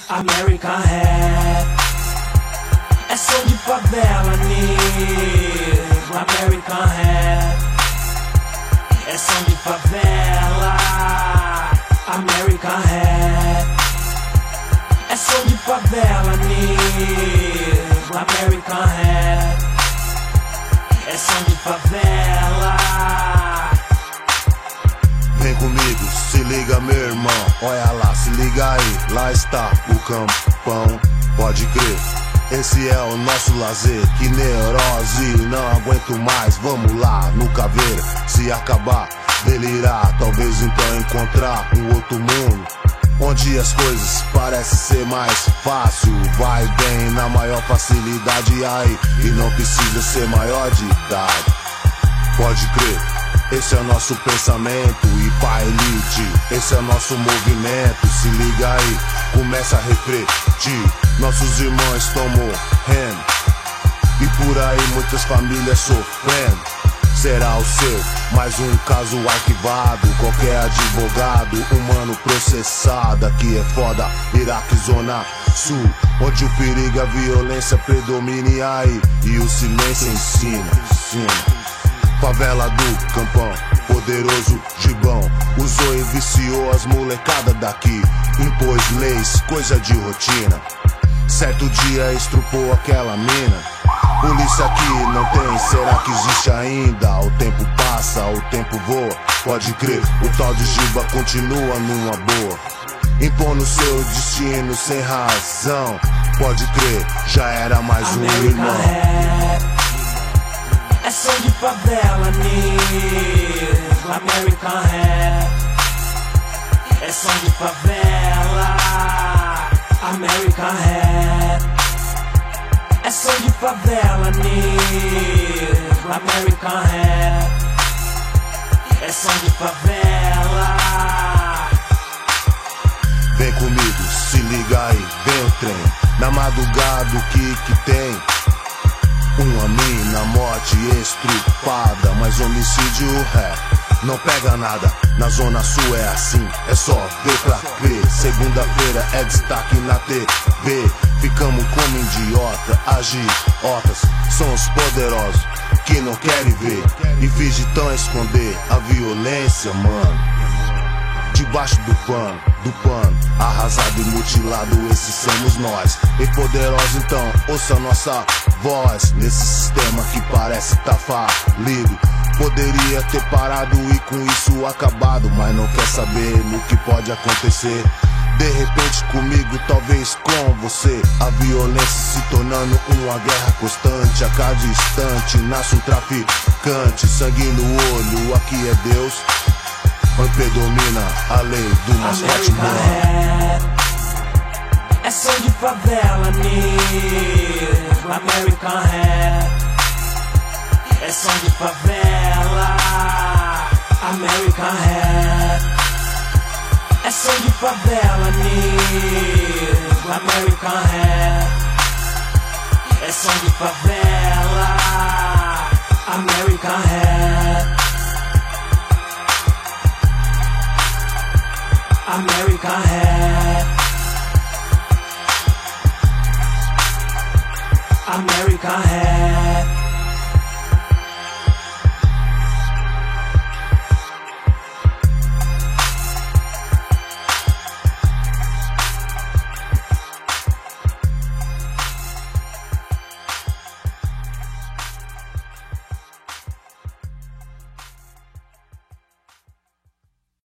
American Rap é som de favela, nego. American Rap é som de favela. American Rap é som de favela, nego. American Rap é som de favela. Vem comigo, se liga meu irmão, olha lá, se liga aí, lá está o campão, pode crer. Esse é o nosso lazer, que neurose, não aguento mais, vamos lá no Caveira. Se acabar, delirar, talvez então encontrar um outro mundo, onde as coisas parecem ser mais fácil. Vai bem na maior facilidade aí, e não precisa ser maior de idade. Pode crer, esse é o nosso pensamento, e pra elite, esse é o nosso movimento. Se liga aí, começa a refletir, nossos irmãos estão morrendo, e por aí muitas famílias sofrendo. Será o seu mais um caso arquivado, qualquer advogado humano processado. Aqui é foda, Iraque, Zona Sul, onde o perigo e a violência predomine aí, e o silêncio ensina. Favela do campão, poderoso gibão, usou e viciou as molecadas daqui, impôs leis, coisa de rotina. Certo dia estrupou aquela mina. Polícia aqui não tem, será que existe ainda? O tempo passa, o tempo voa, pode crer, o tal de Giba continua numa boa, impondo seu destino sem razão. Pode crer, já era mais um irmão. É som de favela, nego. American Rap é som de favela. American Rap é som de favela, nego. American Rap é som de favela. Vem comigo, se liga aí, vem o trem. Na madrugada o que tem? Uma mina, morte estrupada, mas homicídio não pega nada. Na Zona Sul é assim, é só ver pra crer. Segunda-feira é destaque na TV, ficamos como idiota, agiotas. São os poderosos que não querem ver e fingem tão esconder a violência, mano. Debaixo do pano, arrasado e mutilado, esses somos nós. E poderosos então, ouça nossa voz, nesse sistema que parece tá falido. Poderia ter parado e com isso acabado, mas não quer saber no que pode acontecer. De repente comigo, talvez com você, a violência se tornando uma guerra constante. A cada instante nasce um traficante, sangue no olho, aqui é Deus, onde predomina a lei do mascote humano. É som de favela, nego. American Rap é som de favela. American Rap é som de favela, nego. American Rap é som de favela. American Rap, American Rap, American Rap.